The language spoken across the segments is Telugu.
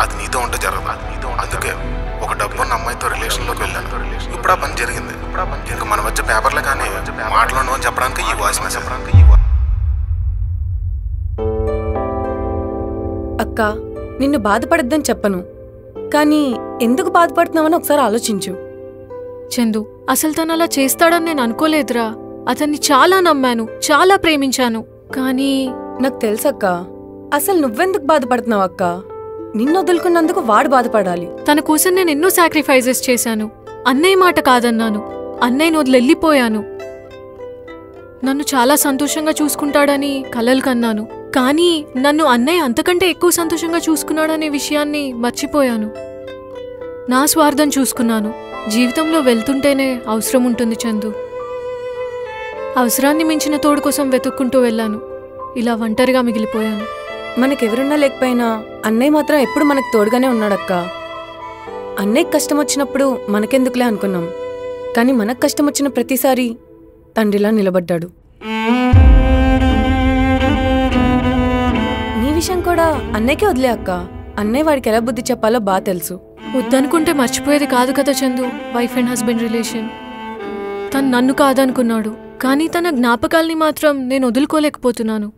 అది నీతో ఉంటే జరగదు. అందుకే ఒక డబ్బున్న అమ్మాయితో రిలేషన్లోకి వెళ్ళాను. ఇప్పుడు ఆ పని జరిగింది. ఇంకా మన వచ్చే పేపర్లే కానీ మాటలు అని చెప్పడానికి ఈ వాయిస్ మెసేజ్. అక్క, నిన్ను బాధపడద్దని చెప్పను, కానీ ఎందుకు బాధపడుతున్నావని ఒకసారి ఆలోచించు. చందు, అసలు తను అలా చేస్తాడని నేను అనుకోలేదురా. అతన్ని చాలా నమ్మాను, చాలా ప్రేమించాను. కానీ నాకు తెలుసక్క, అసలు నువ్వెందుకు బాధపడుతున్నావు అక్క? నిన్ను వదులుకున్నందుకు వాడు బాధపడాలి. తన కోసం నేను ఎన్నో సాక్రిఫైజెస్ చేశాను. అన్నయ్య మాట కాదన్నాను, అన్నయ్యను వదిలెళ్ళిపోయాను. నన్ను చాలా సంతోషంగా చూసుకుంటాడని కలలు కన్నాను. కానీ నన్ను అన్నయ్య అంతకంటే ఎక్కువ సంతోషంగా చూసుకున్నాడనే విషయాన్ని మర్చిపోయాను. నా స్వార్థం చూసుకున్నాను. జీవితంలో వెళ్తుంటేనే అవసరం ఉంటుంది చందు. అవసరాన్ని మించిన తోడు కోసం వెతుక్కుంటూ వెళ్ళాను. ఇలా ఒంటరిగా మిగిలిపోయాను. మనకెవరున్నా లేకపోయినా అన్నయ్య మాత్రం ఎప్పుడు మనకు తోడుగానే ఉన్నాడక్క. అన్నయ్యకి కష్టం వచ్చినప్పుడు మనకెందుకులే అనుకున్నాం, కానీ మనకు కష్టం వచ్చిన ప్రతిసారి తండ్రిలా నిలబడ్డాడు. నీ విషయం కూడా అన్నయ్యకే వదిలే అక్క. అన్నయ్య వాడికి ఎలా బుద్ధి చెప్పాలో బాగా తెలుసు. వద్దనుకుంటే మర్చిపోయేది కాదు కదా Chandu. Wife and husband relation. తను నన్ను కాదనుకున్నాడు, కానీ తన జ్ఞాపకాల్ని మాత్రం నేను వదులుకోలేకపోతున్నాను.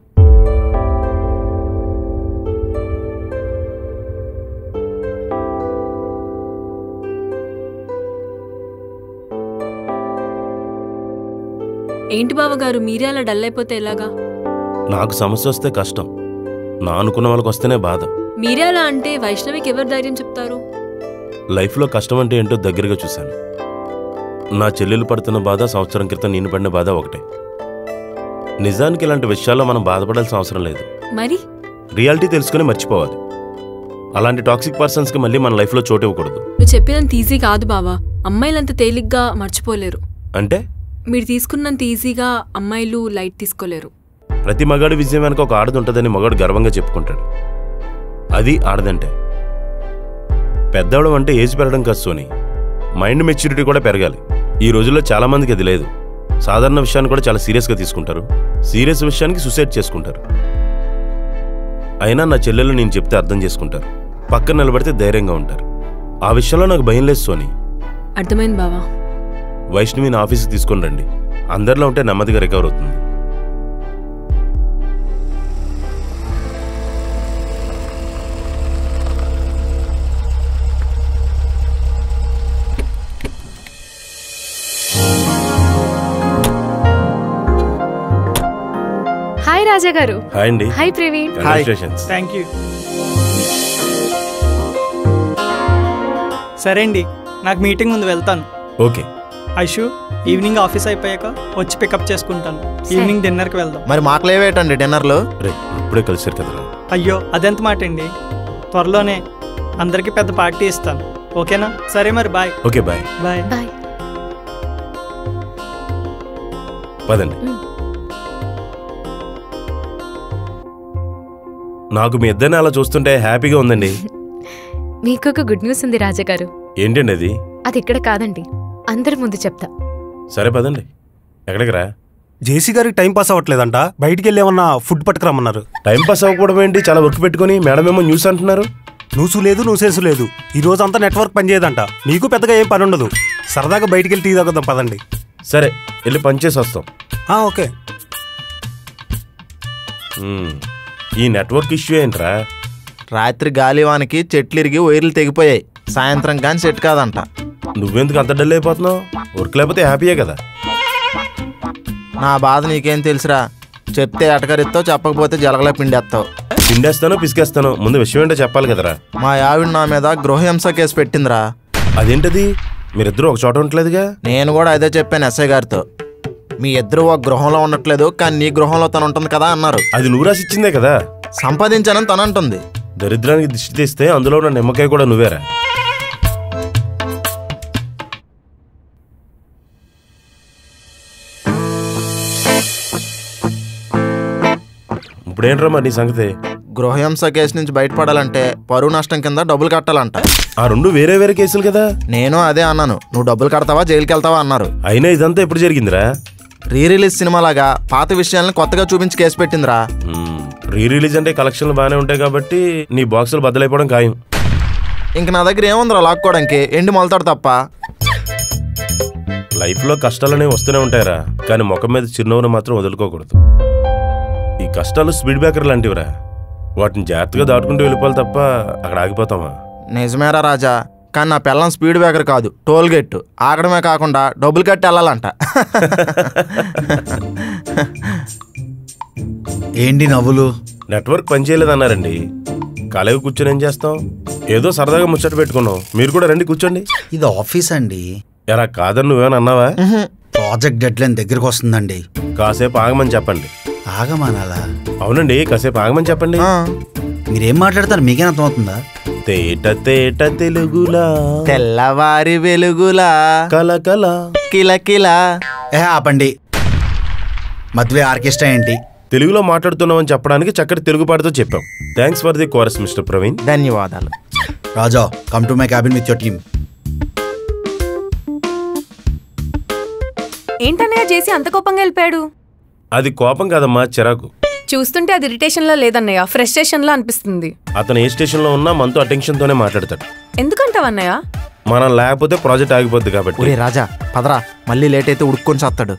ఏంటి బావగారు, మీరే అలా డల్ అయిపోతే ఎలాగా? నాకు సమస్య వస్తే కష్టం, నా అనుకున్న వాళ్ళకి వస్తేనే బాధ. మీరే అలా అంటే వైష్ణవికి ఎవరు ధైర్యం చెప్తారు? లైఫ్లో కష్టం అంటే ఏంటో దగ్గరగా చూశాను. నా చెల్లెలు పడుతున్న బాధ, సంవత్సరం క్రితం నేను పడిన బాధ ఒకటే. నిజానికి ఇలాంటి విషయాల్లో మనం బాధపడాల్సిన అవసరం లేదు. మరి రియాలిటీ తెలుసుకుని మర్చిపోవాలి. అలాంటి టాక్సిక్ పర్సన్స్కి మళ్ళీ మన లైఫ్లో చోటు ఇవ్వకూడదు. నువ్వు చెప్పినంత ఈజీ కాదు బావా. అమ్మాయిలంత తేలిగ్గా మర్చిపోలేరు. అంటే మీరు తీసుకున్నంత ఈజీగా అమ్మాయిలు లైట్ తీసుకోలేరు. ప్రతి మగాడి విజయం వెనక ఒక ఆడది ఉంటుందని మగాడు గర్వంగా చెప్పుకుంటాడు. అది ఆడదంటే. పెద్దవడం అంటే ఏజ్ పెరగడం కాదు సోని, మైండ్ మెచ్యూరిటీ కూడా పెరగాలి. ఈ రోజుల్లో చాలామందికి అది లేదు. సాధారణ విషయాన్ని కూడా చాలా సీరియస్గా తీసుకుంటారు. సీరియస్ విషయానికి సూసైడ్ చేసుకుంటారు. అయినా నా చెల్లెలు నేను చెప్తే అర్థం చేసుకుంటారు. పక్కన నిలబడితే ధైర్యంగా ఉంటారు. ఆ విషయంలో నాకు భయం లేదు సోని. అర్థమైంది బావా. వైష్ణవిని ఆఫీస్కి తీసుకొని రండి. అందరిలో ఉంటే నెమ్మదిగా రికవర్ అవుతుంది. హాయ్ రాజా గారు. హాయ్ అండి. Hi Praveen. Congratulations. Thank you. సరే అండి, నాకు మీటింగ్ ఉంది, వెళ్తాను. ఓకే. ఐషు, ఈవినింగ్ ఆఫీస్ అయిపోయాక వచ్చి పికప్ చేసుకుంటాను. ఈవినింగ్ డిన్నర్కి వెళ్దాం. మరి మాకు లేవేటండి డిన్నర్లో? రే, ఇప్పుడే కలిసారు కదరా. అయ్యో, అదెంత మాట అండి. త్వరలోనే అందరికీ పెద్ద పార్టీ ఇస్తాను. ఓకేనా? సరే మరి, bye. Okay, bye. Bye bye. పదండి. నాకు మీ ఇద్దరిని అలా చూస్తుంటే హ్యాపీగా ఉందండి. మీకు ఒక గుడ్ న్యూస్ ఉంది రాజా గారు. ఏంటండి అది? అది ఇక్కడ కాదండి, అందరి ముందు చెప్తా. సరే పదండి. ఎక్కడికి రా? జేసీ గారికి టైం పాస్ అవ్వట్లేదంట, బయటికి వెళ్ళి ఏమన్నా ఫుడ్ పట్టుకురమ్మన్నారు. టైం పాస్ అవ్వకపోవడం ఏంటి? చాలా వర్క్ పెట్టుకుని మేడం ఏమో న్యూస్ అంటున్నారు. న్యూస్ లేదు, న్యూసెన్స్ లేదు. ఈ రోజు అంతా నెట్వర్క్ పనిచేయదంట. నీకు పెద్దగా ఏం పని ఉండదు. సరదాగా బయటికి వెళ్ళి టీ తాగుదాం పదండి. సరే, వెళ్ళి పనిచేసి వస్తాం. ఓకే. ఈ నెట్వర్క్ ఇష్యూ ఏంట్రా? రాత్రి గాలివానికి చెట్లు ఇరిగి వైర్లు తెగిపోయాయి. సాయంత్రం కానీ సెట్ కాదంట. నువ్వెందుకు అంత డల్ అయిపోతున్నావు? వర్క్ లేకపోతే హ్యాపీయే కదా. నా బాధ నీకేం తెలుసురా? చెప్తే ఎటకరిస్తావు, చెప్పకపోతే జలగలా పిండేస్తావు. పిండేస్తానో పిసికేస్తానో, ముందు విషయం ఏంటో చెప్పాలి కదరా. మా ఆవిడ నా మీద గృహహింస కేసు పెట్టిందిరా. అదేంటది? మీరిద్దరూ ఒక చోట ఉండట్లేదుగా? నేను కూడా అదే చెప్పాను ఎస్ఐ గారితో. మీ ఇద్దరు ఒక గృహంలో ఉండట్లేదు, కానీ నీ గృహంలో తను ఉంటుంది కదా అన్నారు. అది నువ్వు రాసిచ్చిందే కదా. సంపాదించానని తను అంటుంది. దరిద్రానికి దిష్టి తీస్తే అందులో ఉన్న నిమ్మకాయ కూడా నువ్వేరా. ఇప్పుడేంట్రా మరి నీ సంగతి? గృహహింస కేసు నుంచి బయటపడాలంటే పరువు నష్టం కింద డబ్బులు కట్టాలంట. ఆ రెండు వేరే వేరే కేసులు కదా. నేను అదే అన్నాను. నువ్వు డబ్బులు కడతావా, జైలుకి వెళ్తావా అన్నారు. అయినా ఇదంతా ఎప్పుడు జరిగిందిరా? రీ రిలీజ్ సినిమాలాగా పాత విషయాలను కొత్తగా చూపించి కేసు పెట్టిందిరా. రీ రిలీజ్ అంటే కలెక్షన్లు బాగానే ఉంటాయి కాబట్టి నీ బాక్సులు బద్దలైపోవడం ఖాయం. ఇంక నా దగ్గర ఏముందిరా లాక్కోవడానికి, ఎండి మొలతాడు తప్ప. లైఫ్లో కష్టాలనేవి వస్తూనే ఉంటాయిరా, కానీ ముఖం మీద చిరునవ్వును మాత్రం వదులుకోకూడదు. ఈ కష్టాలు స్పీడ్ బ్రేకర్ లాంటివిరా, వాటిని జాగ్రత్తగా దాటుకుంటూ వెళ్ళిపోవాలి తప్ప అక్కడ ఆగిపోతామా? నిజమేరా రాజా, కానీ నా పిల్లం స్పీడ్ బ్రేకర్ కాదు, టోల్ గేట్. ఆగడమే కాకుండా డబ్బులు కట్టి వెళ్ళాలంట. ఏంటి నవ్వులు? నెట్వర్క్ పనిచేయలేదన్నారండి. కాలేవి కూర్చొని ఏం చేస్తాం, ఏదో సరదాగా ముచ్చట పెట్టుకున్నాం. మీరు కూడా రండి కూర్చోండి. ఇది ఆఫీస్ అండి. ఎలా కాదని నువ్వేమని అన్నావా? ప్రాజెక్ట్ డెడ్ లైన్ దగ్గరకు వస్తుందండి. కాసేపు ఆగమని చెప్పండి. ఆగమనాలా? అవునండి, కాసేపు ఆగమని చెప్పండి. మీరేం మాట్లాడతారు మీకేం అర్థమవుతుందా? తేట తేట తెలుగులా తెల్లవారి వెలుగులా కలకల కిలకిల. ఆపండి. మధ్య ఆర్కెస్ట్రా ఏంటి? తెలుగులో మాట్లాడుతున్నామని చెప్పడానికి చక్కటి తెలుగు పాటతో చెప్పాం. Thanks for the chorus mister Praveen. ధన్యవాదాలు. Raja, come to my cabin with your team. ఏంటన్నయ్య చేసి అంత కోపంగా వెళ్ళిపోయాడు? అది కోపం కాదమ్మా, చిరాకు. చూస్తుంటే అది ఇరిటేషన్లో లేదన్నయ్య, ఫ్రస్ట్రేషన్లో అనిపిస్తుంది. అతను ఏ స్టేషన్లో ఉన్నా మనతో అటెన్షన్తోనే మాట్లాడతాడు. ఎందుకంటావన్నయ్య? మనం లేకపోతే ప్రాజెక్ట్ ఆగిపోద్ది కాబట్టి. ఒరే రాజా పదరా, మళ్ళీ లేట్ అయితే ఉడుక్కొని చేస్తాడు.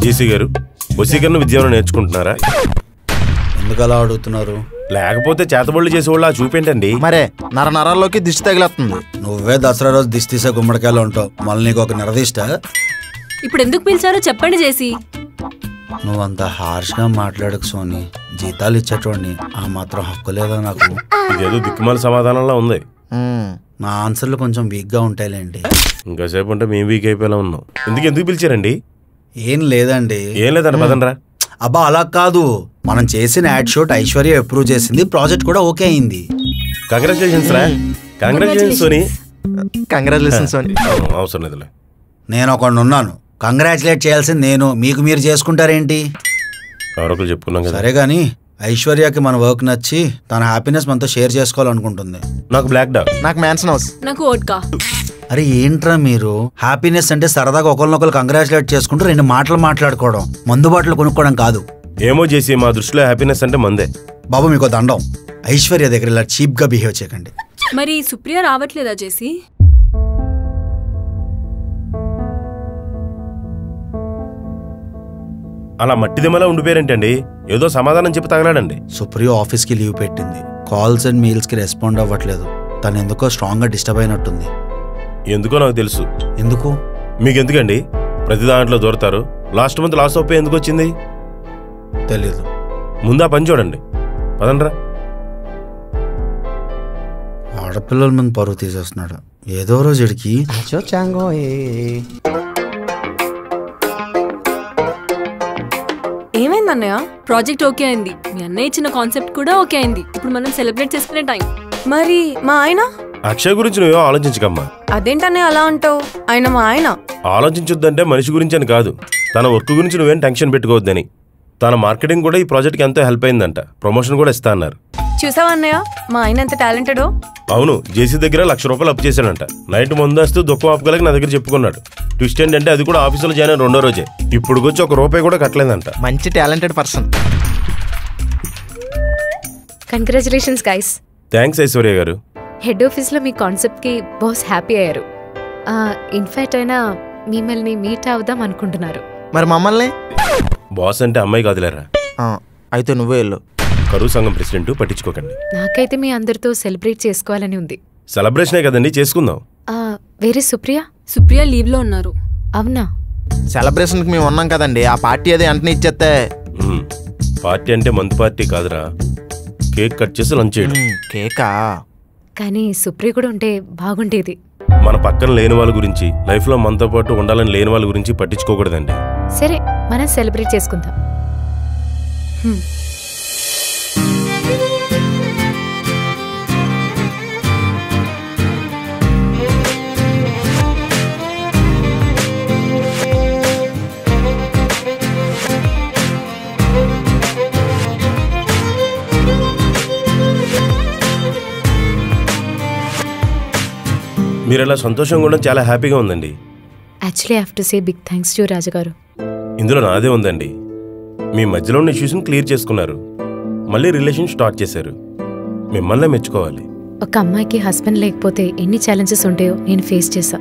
జేసీ గారు, వసీకరణ విద్యను నేర్చుకుంటున్నారా? ఎందుకు అలా అడుగుతున్నారు? లేకపోతే చేతబడులు చేసేవాళ్ళు ఆ చూపేంటండి. మరే నరాల్లోకి దిష్టి తగిలేస్తుంది. నువ్వే దసరా రోజు దిష్టి తీసే గుమ్మడికాయలు ఉంటావు, మళ్ళీ నీకు ఒక నిరదిష్ట. ఇప్పుడు ఎందుకు పిలిచారో చెప్పండి చేసి. నువ్వంత హార్ష్గా మాట్లాడకు సోని, జీతాలు ఇచ్చేటోడిని, ఆ మాత్రం హక్కు లేదా నాకు? ఇదేదో దిక్కుమాల సమాధానంలో ఉంది. నా ఆన్సర్లు కొంచెం వీక్గా ఉంటాయిలేండి. ఇంకాసేపు అంటే మేము వీక్ అయిపోయేలా ఉన్నాం. ఎందుకు పిలిచారండి? ఏం లేదండి. ఏం లేదండి, పదండ్రా. అబ్బా అలా కాదు, మనం చేసిన యాడ్ షూట్ ఐశ్వర్య అప్రూవ్ చేసింది, ప్రాజెక్ట్ కూడా ఓకే అయింది. కంగ్రాచులేషన్స్ రా. కంగ్రాచులేషన్స్ సోని. కంగ్రాచులేషన్స్ సోని. అవసరం లేదులే. నేను ఒకడు ఉన్నాను, కంగ్రాచులేట్ చేయాల్సింది నేను, మీకు మీరు చేసుకుంటారేంటి? ఎవరొకరు చెప్పుకున్నాం కదా. సరే గాని ఐశ్వర్యకి మన వర్క్ నచ్చి తన హ్యాపీనెస్ మనతో షేర్ చేసుకోవాలనుకుంటుంది. నాకు బ్లాక్ డాగ్. నాకు మ్యాన్సన్ హౌస్. నాకు ఓట్కా. అరే ఏంట్రా మీరు, హ్యాపీనెస్ అంటే సరదాగా ఒకరినొకరు కంగ్రాచులేట్ చేసుకుంటూ 2 మాటలు మాట్లాడుకోవడం, మందు బాటలు కొనుక్కోవడం కాదు. ఏమో చేసి, మా దృష్టిలో హ్యాపీనెస్ అంటే మందే. బాబు మీకు దండం, ఐశ్వర్య దగ్గర ఇలా చీప్ గా బిహేవ్ చేయకండి. మరి సుప్రియ రావట్లేదా చేసి? అలా మట్టిదిమ్మలా ఉండిపోయారేంటండి? ఏదో సమాధానం చెప్పి తగలాడండి. సుప్రియ ఆఫీస్కి లీవ్ పెట్టింది, కాల్స్ అండ్ మెయిల్స్కి రెస్పాండ్ అవ్వట్లేదు. తను ఎందుకో స్ట్రాంగ్గా డిస్టర్బ్ అయినట్టుంది. ఎందుకో నాకు తెలుసు. ఎందుకు? మీకెందుకండి ప్రతి దాంట్లో దూరతారు? Last month loss of pay ఎందుకు వచ్చింది? తెలీదు. ముందా పని చూడండి, పదండ్రా. ఆడపిల్లల మీద పరువు తీసేస్తున్నాడు. ఏదో రోజు ఇడికి ఏమైందన్నయ్య? ప్రాజెక్ట్ ఓకే అయింది, మీ అన్నయ్య ఇచ్చిన కాన్సెప్ట్ కూడా ఓకే అయింది. ఇప్పుడు మనం సెలబ్రేట్ చేసుకునే టైం. మరి మా ఆయన? అక్షయ్ గురించి నువ్వో ఆలోచించకమ్మా. అదేంటన్నయ్య అలా అంటావు? ఆయన మా ఆయన. ఆలోచించొద్దంటే మనిషి గురించి అని కాదు, తన వర్క్ గురించి నువ్వేం టెన్షన్ పెట్టుకోవద్దని. తన మార్కెటింగ్ కూడా ఈ ప్రాజెక్ట్కి ఎంతో హెల్ప్ అయిందంట, ప్రమోషన్ కూడా ఇస్తా అన్నారు. చూసావా అన్నయ్య, మా ఆయన ఎంత టాలెంటెడో. అవును, జేసీ దగ్గర 1,00,000 రూపాయలు అప్పు చేశాడంట. నైట్ ముందస్తూ దుఃఖం ఆపుకోలేక నా దగ్గర చెప్పుకున్నాడు. ట్విస్ట్ ఏంటంటే అది కూడా ఆఫీసులో జాయిన్ 2వ రోజే. ఇప్పుడు వచ్చి 1 రూపాయి కూడా కట్టలేదంట. మంచి talented person. Congratulations guys. Thanks Aishwarya గారు. హెడ్ ఆఫీస్లో మీ కాన్సెప్ట్కి బాస్ హ్యాపీ అయ్యారు. ఇన్ఫాక్ట్ అయినా మిమ్మల్ని మీట్ అవుదాం అనుకుంటున్నారు. మరి మమ్మల్ని? బాస్ అంటే అమ్మాయి కాదులేరా. అయితే నువ్వే వెళ్ళు. కరువు సంఘం ప్రెసిడెంట్, పట్టించుకోకండి. నాకైతే మీ అందరితో సెలబ్రేట్ చేసుకోవాలని ఉంది. సెలబ్రేషనే కదండి, చేసుకుందాం. వేరే సుప్రియ? సుప్రియ లీవ్ లో ఉన్నారు. అవునా? సెలబ్రేషన్కి మేము ఉన్నాం కదండి, ఆ పార్టీ అదే వెంటనే ఇచ్చేస్తే. పార్టీ అంటే మందు పార్టీ కాదురా, కేక్ కట్ చేసి లంచ్ చేయడం. కేకా? కానీ సుప్రియ కూడా ఉంటే బాగుండేది. మన పక్కన లేని వాళ్ళ గురించి, లైఫ్ లో మనతో పాటు ఉండాలని లేని వాళ్ళ గురించి పట్టించుకోకూడదండి. సరే, మనం సెలబ్రేట్ చేసుకుందాం. మీరు ఇలా సంతోషంగా ఉండడం చాలా హ్యాపీగా ఉందండి. Actually I have to say big thanks to రాజుగారు. ఇందులో నాదే ఉందండి. మీ మధ్యలో ఉన్న ఇష్యూస్ని క్లియర్ చేసుకున్నారు, మళ్ళీ రిలేషన్ స్టార్ట్ చేశారు. మిమ్మల్నే మెచ్చుకోవాలి. ఒక అమ్మాయికి హస్బెండ్ లేకపోతే ఎన్ని ఛాలెంజెస్ ఉంటాయో నేను ఫేస్ చేశా.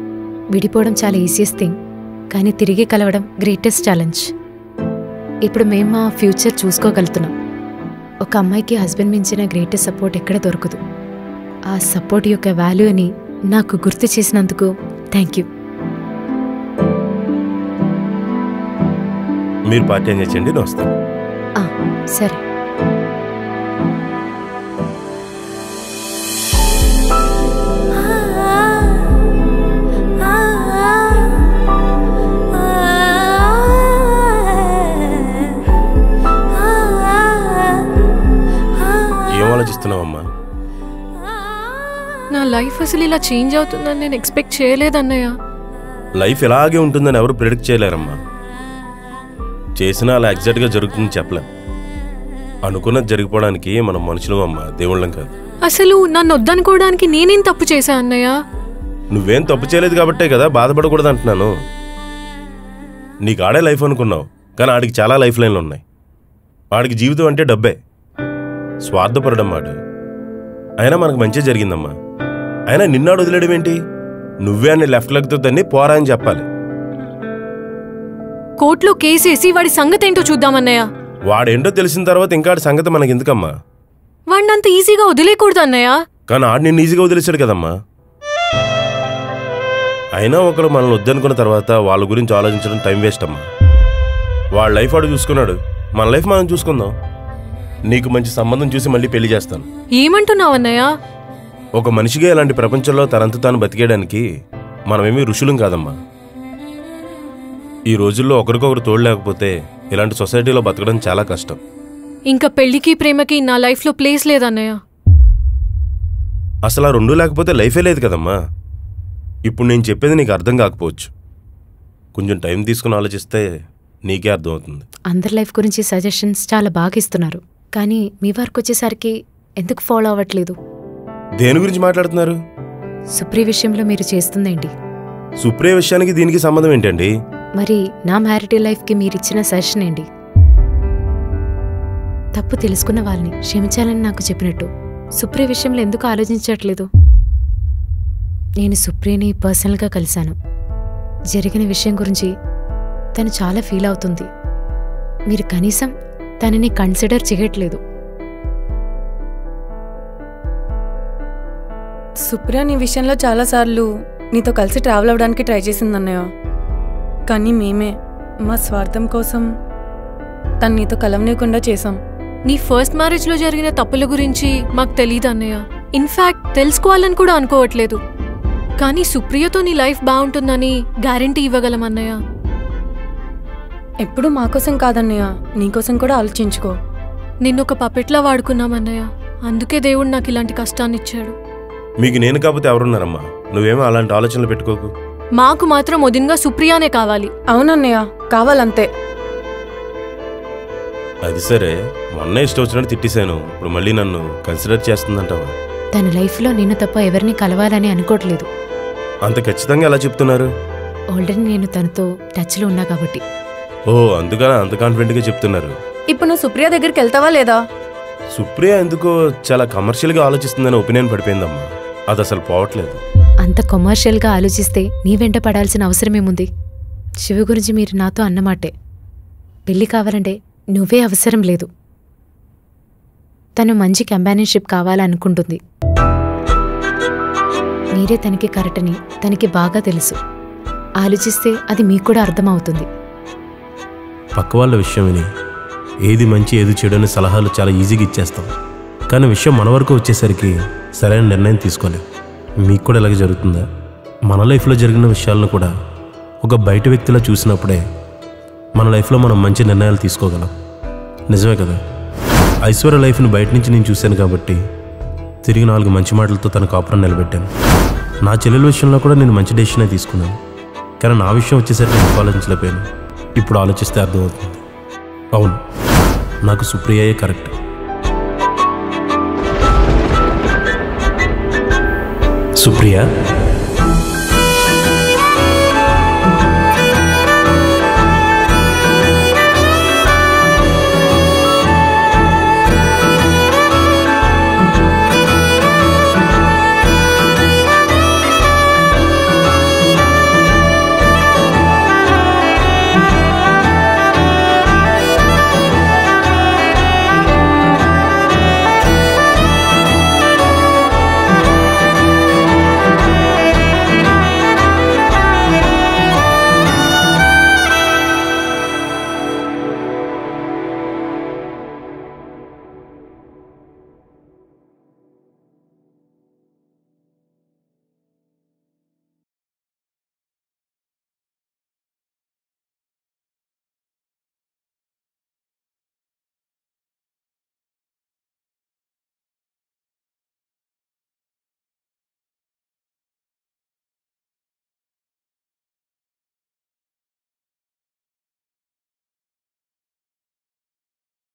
విడిపోవడం చాలా ఈజియెస్ట్ థింగ్, కానీ తిరిగి కలవడం గ్రేటెస్ట్ ఛాలెంజ్. ఇప్పుడు మేము మా ఫ్యూచర్ చూసుకోగలుగుతున్నాం. ఒక అమ్మాయికి హస్బెండ్ మించిన గ్రేటెస్ట్ సపోర్ట్ ఎక్కడ దొరకదు. ఆ సపోర్ట్ యొక్క వాల్యూని నాకు గుర్తు చేసినందుకు థ్యాంక్ యూ. మీరు పార్టీ ఎంజాయ్ చేయండి, నేను వస్తాను. సరే. ఏం ఆలోచిస్తున్నావమ్మా? నా లైఫ్ అసలు ఇలా చేంజ్ అవుతుందని నేను ఎక్స్పెక్ట్ చేయలేదన్నయ్య. లైఫ్ ఇలాగే ఉంటుందని ఎవరు ప్రిడిక్ట్ చేయలేరమ్మా. చేసినా అలా ఎగ్జాక్ట్గా జరుగుతుందని చెప్పలేం. అనుకున్నది జరిగిపోవడానికి మనం మనుషులం అమ్మా, దేవుళ్ళం కాదు. అసలు నన్ను వద్దనుకోవడానికి నేనేం తప్పు చేశా అన్నయ్య? నువ్వేం తప్పు చేయలేదు కాబట్టే కదా బాధపడకూడదు అంటున్నాను. నీకు ఆడే లైఫ్ అనుకున్నావు, కానీ ఆడికి చాలా లైఫ్ లైన్లు ఉన్నాయి. ఆడికి జీవితం అంటే డబ్బే, స్వార్థపడడం వాడు. అయినా మనకు మంచి జరిగిందమ్మా. అయినా నిన్నాడు వదిలేయడం ఏంటి? నువ్వే అన్ని లెఫ్ట్ లెగ్తో దాన్ని పోరా అని చెప్పాలి. కోర్టులో కేసేసి వాడి సంగతి ఏంటో చూద్దామన్నయ్య. వాడేంటో తెలిసిన తర్వాత ఇంకా ఆడి సంగతి మనకెందుకమ్మా? వాడినంత ఈజీగా వదిలేయకూడదు అన్నయ్య. కానీ ఆడు నిన్ను ఈజీగా వదిలేశాడు కదమ్మా. అయినా ఒకరు మనల్ని వద్దనుకున్న తర్వాత వాళ్ళ గురించి ఆలోచించడం టైం వేస్ట్ అమ్మా. వాళ్ళ లైఫ్ వాడు చూసుకున్నాడు, మన లైఫ్ మనం చూసుకుందాం. నీకు మంచి సంబంధం చూసి మళ్ళీ పెళ్లి చేస్తాను. ఏమంటున్నావు అన్నయ్య? ఒక మనిషిగా ఇలాంటి ప్రపంచంలో తనంత తాను బతికేయడానికి మనమేమీ ఋషులం కాదమ్మా. ఈ రోజుల్లో ఒకరికొకరు తోడు లేకపోతే ఇలాంటి సొసైటీలో బతకడం చాలా కష్టం. ఇంకా పెళ్లికి ప్రేమకి నా లైఫ్లో ప్లేస్ లేదన్నయ్య. అసలు ఆ రెండూ లేకపోతే లైఫే లేదు కదమ్మా. ఇప్పుడు నేను చెప్పేది నీకు అర్థం కాకపోవచ్చు. కొంచెం టైం తీసుకుని ఆలోచిస్తే నీకే అర్థమవుతుంది. అందరి లైఫ్ గురించి సజెషన్స్ చాలా బాగా ఇస్తున్నారు, కానీ మీ వర్క్ వచ్చేసరికి ఎందుకు ఫాలో అవ్వట్లేదు? దేని గురించి మాట్లాడుతున్నారు? సుప్రియ విషయంలో మీరు చేస్తుందేంటి? సుప్రియ విషయానికి దీనికి సంబంధం ఏంటండి? మరి నా మ్యారిటీ లైఫ్కి మీరిచ్చిన సజెషన్ ఏంటి? తప్పు తెలుసుకున్న వాళ్ళని క్షమించాలని నాకు చెప్పినట్టు సుప్రియ విషయంలో ఎందుకు ఆలోచించట్లేదు? నేను సుప్రియని పర్సనల్గా కలిశాను. జరిగిన విషయం గురించి తను చాలా ఫీల్ అవుతుంది. మీరు కనీసం తనని కన్సిడర్ చేయట్లేదు. సుప్రియ నీ విషయంలో చాలాసార్లు నీతో కలిసి ట్రావెల్ అవ్వడానికి ట్రై చేసిందన్నయ్య. కానీ మేమే మా స్వార్థం కోసం తను నీతో కలవనీయకుండా చేశాం. నీ ఫస్ట్ మ్యారేజ్లో జరిగిన తప్పుల గురించి మాకు తెలీదు అన్నయ్య. ఇన్ఫ్యాక్ట్ తెలుసుకోవాలని కూడా అనుకోవట్లేదు. కానీ సుప్రియతో నీ లైఫ్ బాగుంటుందని గ్యారంటీ ఇవ్వగలం అన్నయ్య. ఎప్పుడు మా కోసం కాదన్నయ్య, నీకోసం కూడా ఆలోచించుకో. నిన్నొక పపెట్లా వాడుకున్నామన్నయ్య. అందుకే దేవుడు నాకు ఇలాంటి కష్టాన్ని ఇచ్చాడు. మీకు నేను కాకపోతే ఎవరున్నారమ్మా? నువ్వేమో అలాంటి ఆలోచనలు పెట్టుకోకు. మాకు మాత్రం వదినగా సుప్రియానే కావాలి. అవునన్నయ్య, కావాలంతే. అది సరే, మొన్న ఇష్టం వచ్చినట్టు తిట్టేశాను, ఇప్పుడు మళ్ళీ నన్ను కన్సిడర్ చేస్తుందంటావా? తన లైఫ్లో నిన్ను తప్ప ఎవరిని కలవాలని అనుకోవట్లేదు. అంత ఖచ్చితంగా ఎలా చెప్తున్నారు? ఆల్రెడీ నేను తనతో టచ్లో ఉన్నా కాబట్టి. ఓ, అందుకని అంత కాన్ఫిడెంట్గా చెప్తున్నారు. ఇప్పుడు నువ్వు సుప్రియ దగ్గరికి వెళ్తావా లేదా? సుప్రియ ఎందుకో చాలా కమర్షియల్గా ఆలోచిస్తుందని ఒపీనియన్ పడిపోయిందమ్మా. అది అసలు పోవట్లేదు. అంత కమర్షియల్గా ఆలోచిస్తే నీ వెంట పడాల్సిన అవసరమేముంది? శివ గురించి మీరు నాతో అన్నమాటే. పెళ్లి కావాలంటే నువ్వే అవసరం లేదు. తను మంచి కంపానియన్షిప్ కావాలనుకుంటుంది. మీరే తనకి కరెక్ట్ అని తనకి బాగా తెలుసు. ఆలోచిస్తే అది మీకు కూడా అర్థమవుతుంది. పక్క వాళ్ళ విషయం విని ఏది మంచి ఏది చెడు అనే సలహాలు చాలా ఈజీగా ఇచ్చేస్తాం. కానీ విషయం మన వరకు వచ్చేసరికి సరైన నిర్ణయం తీసుకోలేం. మీకు కూడా ఇలాగే జరుగుతుందా? మన లైఫ్లో జరిగిన విషయాలను కూడా ఒక బయట వ్యక్తిలా చూసినప్పుడే మన లైఫ్లో మనం మంచి నిర్ణయాలు తీసుకోగలం. నిజమే కదా? ఐశ్వర్య లైఫ్ని బయట నుంచి నేను చూశాను కాబట్టి తిరిగి 4 మంచి మాటలతో తన కాపురం నిలబెట్టాను. నా చెల్లెల విషయంలో కూడా నేను మంచి డెసిషనే తీసుకున్నాను. కానీ నా విషయం వచ్చేసరికి నేను ఆలోచించలేకపోయాను. ఇప్పుడు ఆలోచిస్తే అర్థమవుతుంది. అవును, నాకు సుప్రియయే కరెక్ట్. సుప్రియ,